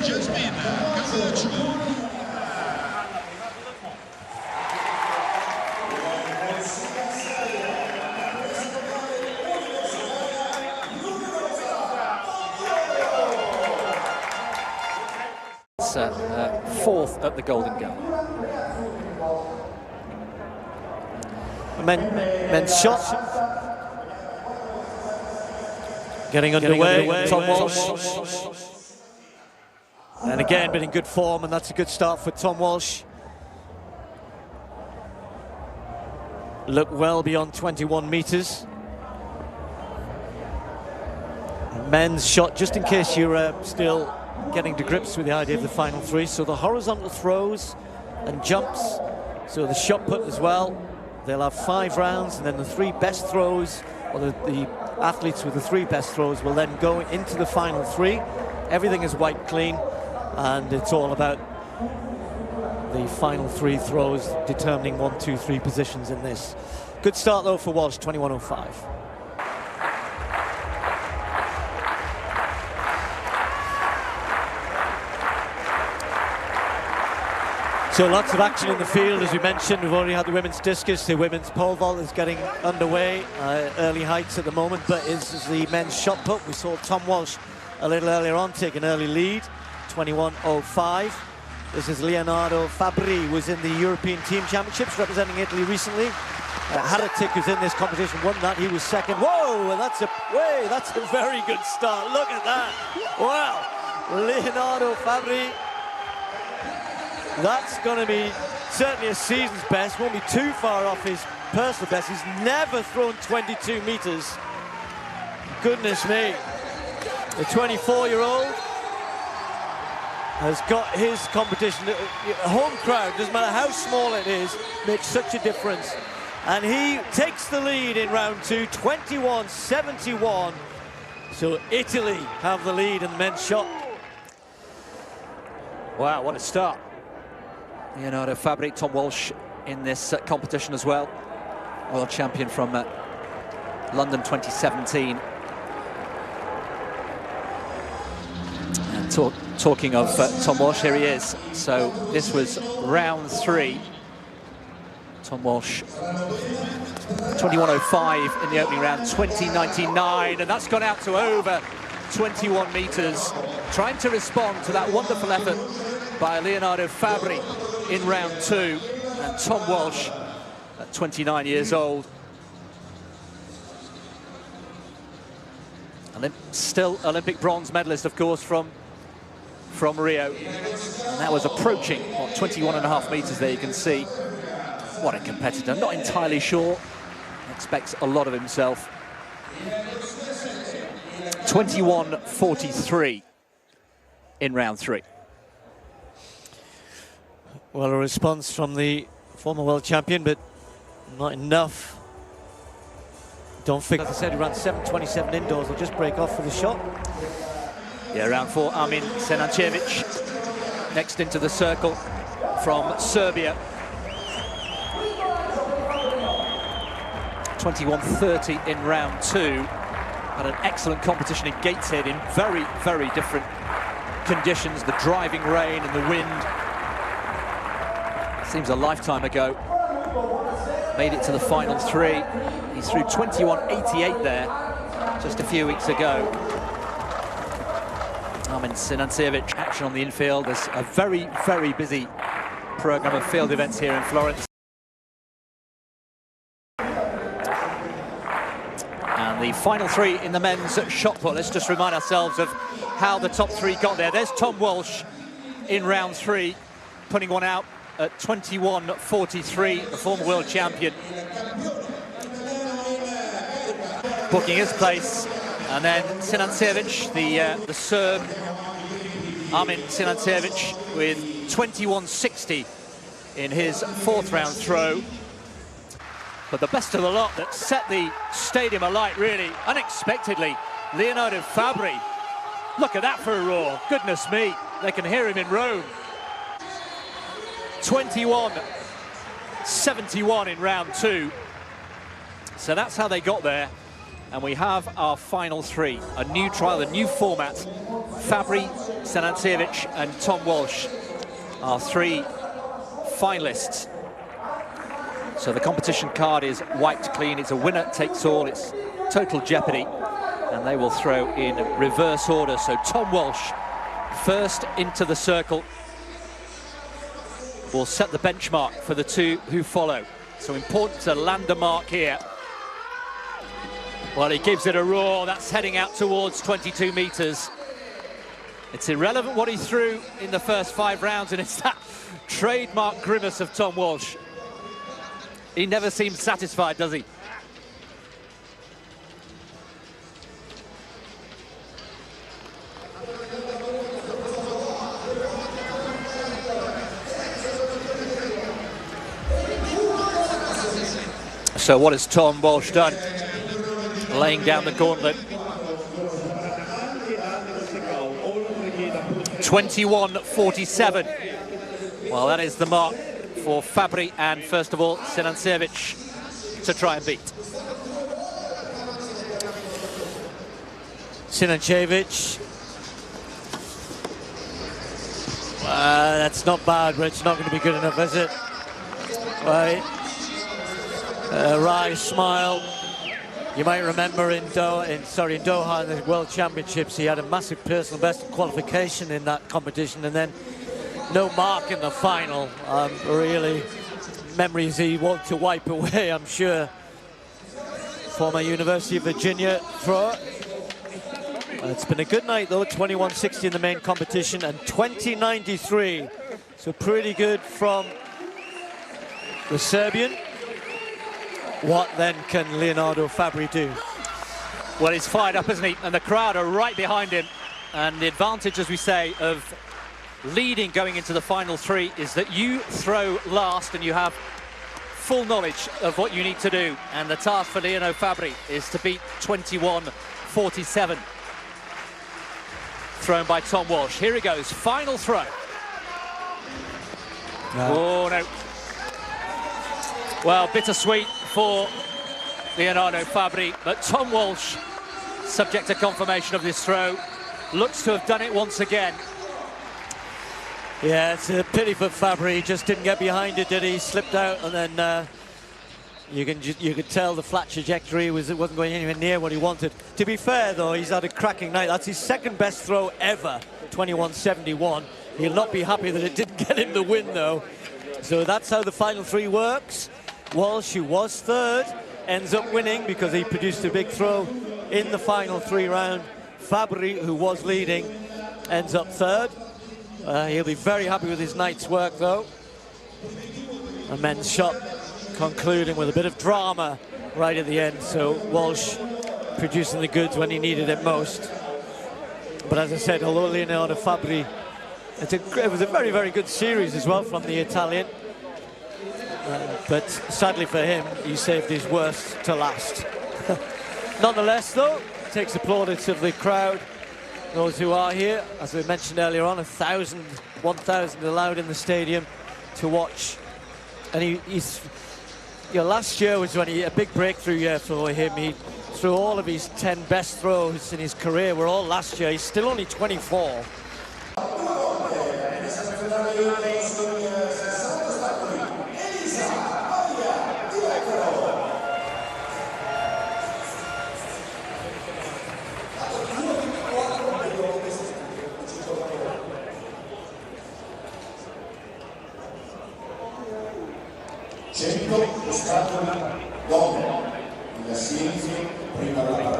Jasmine Camucho. Fourth at the Golden Gala. Men's shot. Getting underway. Tom Walsh. And again, been in good form, and that's a good start for Tom Walsh. Look well beyond 21 meters. Men's shot, just in case you're still getting to grips with the idea of the final three. So the horizontal throws and jumps. So the shot put as well. They'll have 5 rounds, and then the 3 best throws, or the athletes with the 3 best throws will then go into the final 3. Everything is wiped clean, and it's all about the final 3 throws determining 1, 2, 3 positions in this. Good start though for Walsh, 21.05. So lots of action in the field, as we mentioned. We've already had the women's discus. The women's pole vault is getting underway. Early heights at the moment, but is the men's shot put. We saw Tom Walsh a little earlier on take an early lead, 21.05. This is Leonardo Fabbri, who was in the European Team Championships representing Italy recently. Haratic, who's in this competition, won that. He was second. Whoa, that's a very good start. Look at that. Wow, Leonardo Fabbri. That's going to be certainly a season's best. Won't be too far off his personal best. He's never thrown 22 meters. Goodness me. The 24-year-old has got his competition. A home crowd, doesn't matter how small it is, makes such a difference. And he takes the lead in round 2, 21.71. So Italy have the lead in the men's shot. Wow, what a start. Leonardo Fabbri, Tom Walsh in this competition as well. World champion from London 2017. And talking of Tom Walsh, here he is. So this was round 3. Tom Walsh, 21.05 in the opening round, 20.99, and that's gone out to over 21 meters. Trying to respond to that wonderful effort by Leonardo Fabbri in round 2, and Tom Walsh at 29 years old. Still Olympic bronze medalist, of course, from Rio. And that was approaching, what, 21.5 meters there, you can see. What a competitor, not entirely sure. Expects a lot of himself. 21.43 in round 3. Well, a response from the former world champion, but not enough. Don't think, as I said, he ran 7.27 indoors. He'll just break off for the shot. Yeah, round 4, Armin Senancevic next into the circle from Serbia. 21.30 in round 2. Had an excellent competition in Gateshead in very, very different conditions. The driving rain and the wind. Seems a lifetime ago. Made it to the final 3. He threw 21.88 there just a few weeks ago. Armin Senancevic, action on the infield. There's a very, very busy program of field events here in Florence. And the final 3 in the men's shot put. Let's just remind ourselves of how the top 3 got there. There's Tom Walsh in round 3, putting one out at 21.43, the former world champion. Booking his place. And then Senancevic, the Serb, Armin Senancevic, with 21.60 in his 4th round throw. But the best of the lot that set the stadium alight, really, unexpectedly, Leonardo Fabbri. Look at that for a roar. Goodness me, they can hear him in Rome. 21.71 in round 2. So that's how they got there. And we have our final three, a new trial, a new format. Fabbri, Sinancevic and Tom Walsh, our three finalists. So the competition card is wiped clean. It's a winner takes all. It's total jeopardy. And they will throw in reverse order. So Tom Walsh, first into the circle, will set the benchmark for the two who follow. So important to land a mark here. Well, he gives it a roar. That's heading out towards 22 meters. It's irrelevant what he threw in the first 5 rounds, and it's that trademark grimace of Tom Walsh. He never seems satisfied, does he? So what has Tom Walsh done? Laying down the gauntlet. 21.47. Well, that is the mark for Fabbri and, first of all, Sinancevic to try and beat. Sinancevic. That's not bad, but it's not going to be good enough, is it? Right. Wry smile. You might remember in Doha in the World Championships, he had a massive personal best qualification in that competition, and then no mark in the final. Really, memories he wanted to wipe away, I'm sure. Former University of Virginia thrower. It's been a good night though, 21.60 in the main competition and 20.93. So pretty good from the Serbian. What then can Leonardo Fabbri do? Well, he's fired up, isn't he? And the crowd are right behind him. And the advantage, as we say, of leading going into the final three is that you throw last and you have full knowledge of what you need to do. And the task for Leonardo Fabbri is to beat 21.47. Thrown by Tom Walsh. Here he goes, final throw. No. Oh, no. Well, bittersweet for Leonardo Fabbri, but Tom Walsh, subject to confirmation of this throw, looks to have done it once again. Yeah, it's a pity for Fabbri. He just didn't get behind it, did he? Slipped out, and then you could tell the flat trajectory wasn't going anywhere near what he wanted. To be fair, though, he's had a cracking night. That's his second best throw ever, 21.71. He'll not be happy that it didn't get him the win, though. So that's how the final three works. Walsh, who was third, ends up winning because he produced a big throw in the final 3 round. Fabbri, who was leading, ends up third. He'll be very happy with his night's work, though. A men's shot concluding with a bit of drama right at the end. So Walsh producing the goods when he needed it most. But as I said, although Leonardo Fabbri, it was a very, very good series as well from the Italian. But sadly for him, he saved his worst to last. Nonetheless, though, takes the plaudits of the crowd, those who are here. As we mentioned earlier on, 1,000 allowed in the stadium to watch. And last year was when a big breakthrough year for him. He threw all of his 10 best throws in his career were all last year. He's still only 24. prima